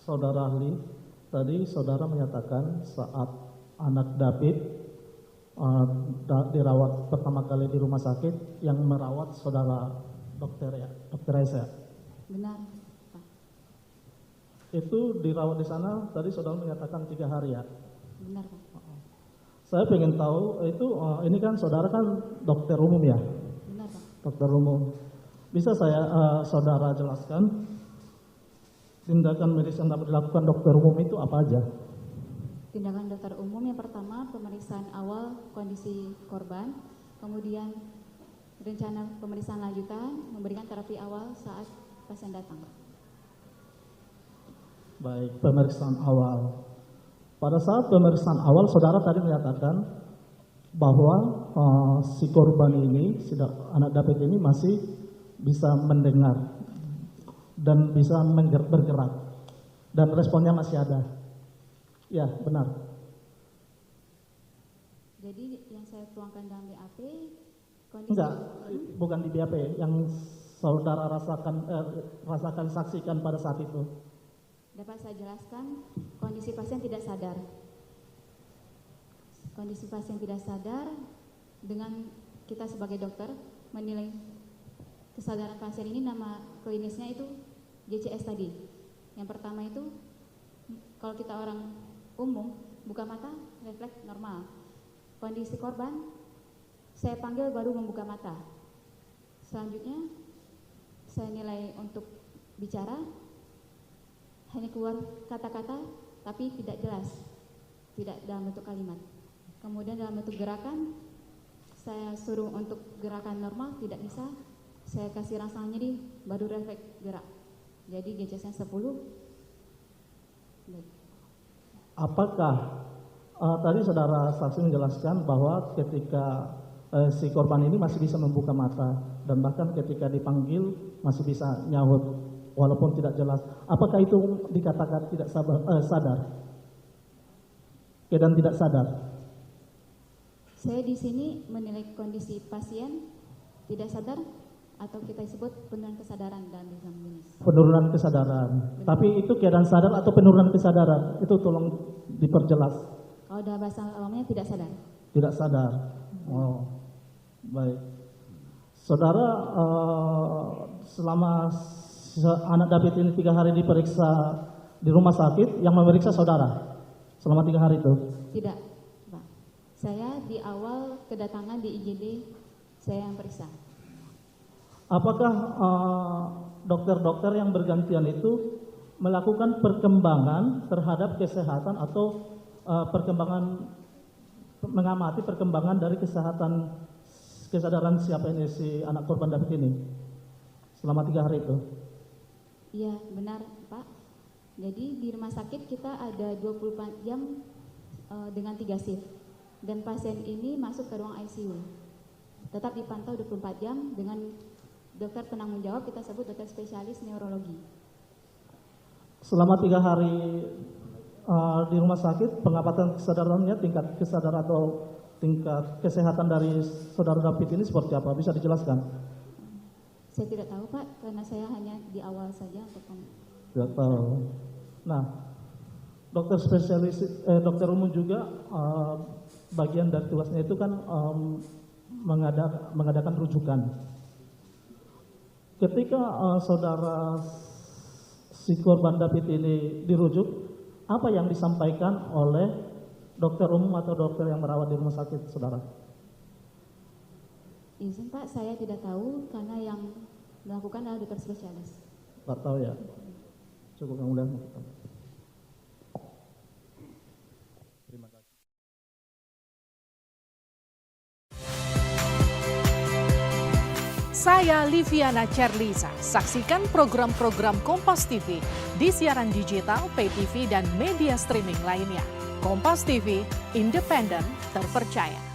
Saudara ahli, tadi saudara menyatakan saat anak David dirawat pertama kali di rumah sakit, yang merawat saudara dokter Aisyah. Benar, Pak. Itu dirawat di sana, tadi saudara menyatakan 3 hari ya? Benar, Pak. Saya pengen tahu, itu ini kan saudara kan dokter umum ya? Benar, Pak. Dokter umum. Bisa saudara jelaskan tindakan medis yang dapat dilakukan dokter umum itu apa aja? Tindakan dokter umum yang pertama, pemeriksaan awal kondisi korban, kemudian rencana pemeriksaan lanjutan, memberikan terapi awal saat pasien datang. Baik, pemeriksaan awal. Pada saat pemeriksaan awal, saudara tadi menyatakan bahwa si korban ini, anak David ini masih bisa mendengar dan bisa bergerak, dan responnya masih ada. Ya, benar. Jadi yang saya tuangkan dalam BAP, kondisi... Enggak, bukan di BAP, yang saudara rasakan saksikan pada saat itu. Dapat saya jelaskan, kondisi pasien tidak sadar. Kondisi pasien tidak sadar, dengan kita sebagai dokter menilai kesadaran pasien ini, nama klinisnya itu GCS tadi. Yang pertama itu, kalau kita orang umum, buka mata, refleks normal. Kondisi korban, saya panggil baru membuka mata. Selanjutnya, saya nilai untuk bicara, hanya keluar kata-kata, tapi tidak jelas, tidak dalam bentuk kalimat. Kemudian dalam bentuk gerakan, saya suruh untuk gerakan normal, tidak bisa. Saya kasih rangsangan nyeri, baru refleks gerak. Jadi GCS-nya 10. Baik. Apakah tadi saudara saksi menjelaskan bahwa ketika si korban ini masih bisa membuka mata, dan bahkan ketika dipanggil masih bisa nyaut walaupun tidak jelas. Apakah itu dikatakan tidak sadar? Keadaan tidak sadar. Saya di sini menilai kondisi pasien tidak sadar, atau kita sebut penurunan kesadaran dalam exam klinis. Penurunan kesadaran. Benar. Tapi itu keadaan sadar atau penurunan kesadaran? Itu tolong diperjelas. Kalau dalam bahasa awamnya tidak sadar. Tidak sadar. Oh, baik. Saudara, selama anak David ini 3 hari diperiksa di rumah sakit, yang memeriksa saudara selama 3 hari itu? Tidak, Pak. Saya di awal kedatangan di IGD, saya yang periksa. Apakah dokter-dokter yang bergantian itu melakukan perkembangan terhadap kesehatan atau mengamati perkembangan dari kesadaran siapa ini si anak korban David ini selama 3 hari itu? Iya, benar, Pak. Jadi di rumah sakit kita ada 24 jam dengan 3 shift. Dan pasien ini masuk ke ruang ICU. Tetap dipantau 24 jam dengan dokter penanggung jawab, kita sebut dokter spesialis neurologi. Selama 3 hari di rumah sakit, pengamatan kesadarannya, tingkat kesadaran atau tingkat kesehatan dari saudara David ini seperti apa? Bisa dijelaskan? Saya tidak tahu, Pak, karena saya hanya di awal saja untuk Tidak tahu. Nah, dokter spesialis, dokter umum juga bagian dari tugasnya itu kan mengadakan rujukan. Ketika saudara si korban David ini dirujuk, apa yang disampaikan oleh dokter umum atau dokter yang merawat di rumah sakit saudara? izin, Pak, saya tidak tahu karena yang melakukan adalah dokter spesialis. Tidak tahu ya? Cukup yang mudah. Terima kasih. Saya Liviana Cerlisa. Saksikan program-program Kompas TV di siaran digital, pay TV, dan media streaming lainnya. Kompas TV, independen, terpercaya.